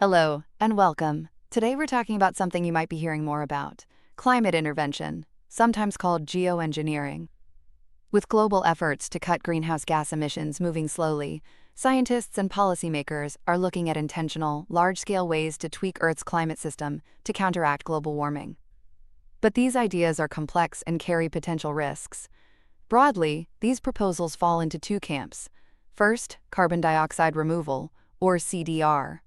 Hello, and welcome. Today we're talking about something you might be hearing more about: climate intervention, sometimes called geoengineering. With global efforts to cut greenhouse gas emissions moving slowly, scientists and policymakers are looking at intentional, large-scale ways to tweak Earth's climate system to counteract global warming. But these ideas are complex and carry potential risks. Broadly, these proposals fall into two camps. First, carbon dioxide removal, or CDR.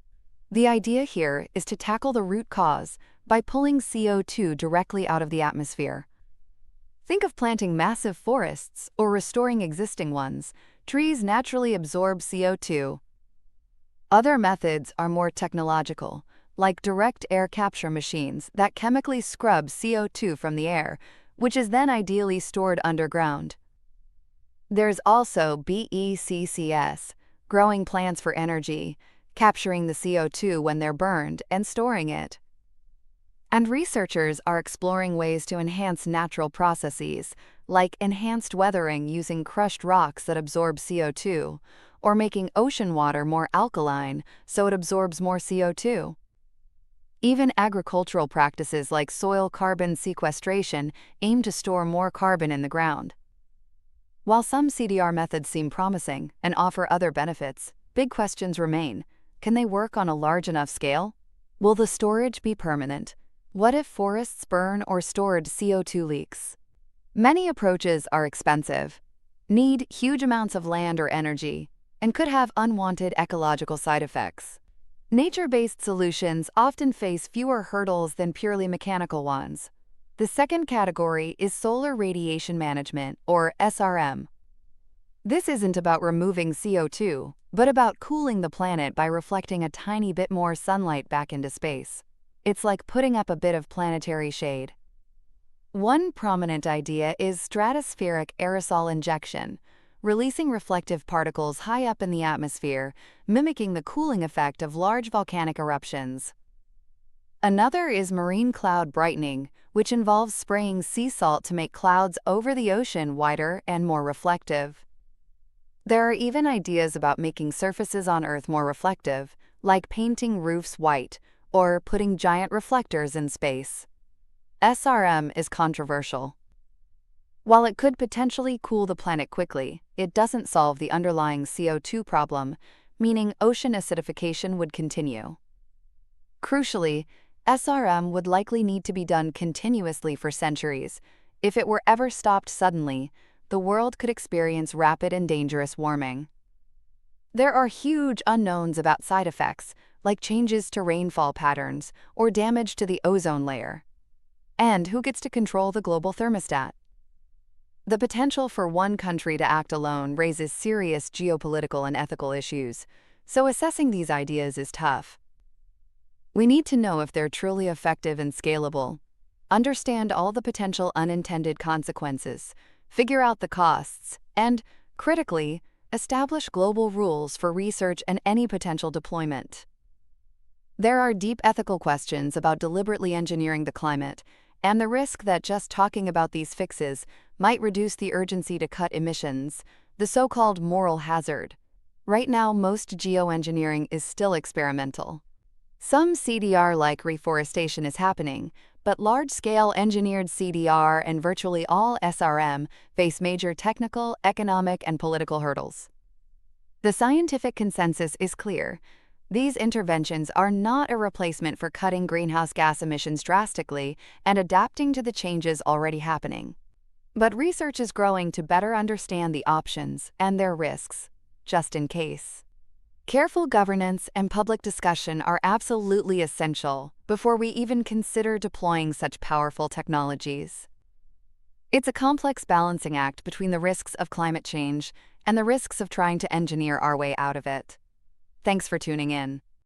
The idea here is to tackle the root cause by pulling CO2 directly out of the atmosphere. Think of planting massive forests or restoring existing ones. Trees naturally absorb CO2. Other methods are more technological, like direct air capture machines that chemically scrub CO2 from the air, which is then ideally stored underground. There's also BECCS, growing plants for energy, capturing the CO2 when they're burned and storing it. And researchers are exploring ways to enhance natural processes, like enhanced weathering using crushed rocks that absorb CO2, or making ocean water more alkaline so it absorbs more CO2. Even agricultural practices like soil carbon sequestration aim to store more carbon in the ground. While some CDR methods seem promising and offer other benefits, big questions remain. Can they work on a large enough scale? Will the storage be permanent? What if forests burn or stored CO2 leaks? Many approaches are expensive, need huge amounts of land or energy, and could have unwanted ecological side effects. Nature-based solutions often face fewer hurdles than purely mechanical ones. The second category is solar radiation management, or SRM. This isn't about removing CO2, but about cooling the planet by reflecting a tiny bit more sunlight back into space. It's like putting up a bit of planetary shade. One prominent idea is stratospheric aerosol injection, releasing reflective particles high up in the atmosphere, mimicking the cooling effect of large volcanic eruptions. Another is marine cloud brightening, which involves spraying sea salt to make clouds over the ocean whiter and more reflective. There are even ideas about making surfaces on Earth more reflective, like painting roofs white or putting giant reflectors in space. SRM is controversial. While it could potentially cool the planet quickly, it doesn't solve the underlying CO2 problem, meaning ocean acidification would continue. Crucially, SRM would likely need to be done continuously for centuries. If it were ever stopped suddenly, the world could experience rapid and dangerous warming. There are huge unknowns about side effects, like changes to rainfall patterns or damage to the ozone layer. And who gets to control the global thermostat? The potential for one country to act alone raises serious geopolitical and ethical issues, so assessing these ideas is tough. We need to know if they're truly effective and scalable, understand all the potential unintended consequences, figure out the costs, and, critically, establish global rules for research and any potential deployment. There are deep ethical questions about deliberately engineering the climate, and the risk that just talking about these fixes might reduce the urgency to cut emissions, the so-called moral hazard. Right now, most geoengineering is still experimental. Some CDR-like reforestation is happening, but large-scale engineered CDR and virtually all SRM face major technical, economic, and political hurdles. The scientific consensus is clear. These interventions are not a replacement for cutting greenhouse gas emissions drastically and adapting to the changes already happening. But research is growing to better understand the options and their risks, just in case. Careful governance and public discussion are absolutely essential before we even consider deploying such powerful technologies. It's a complex balancing act between the risks of climate change and the risks of trying to engineer our way out of it. Thanks for tuning in.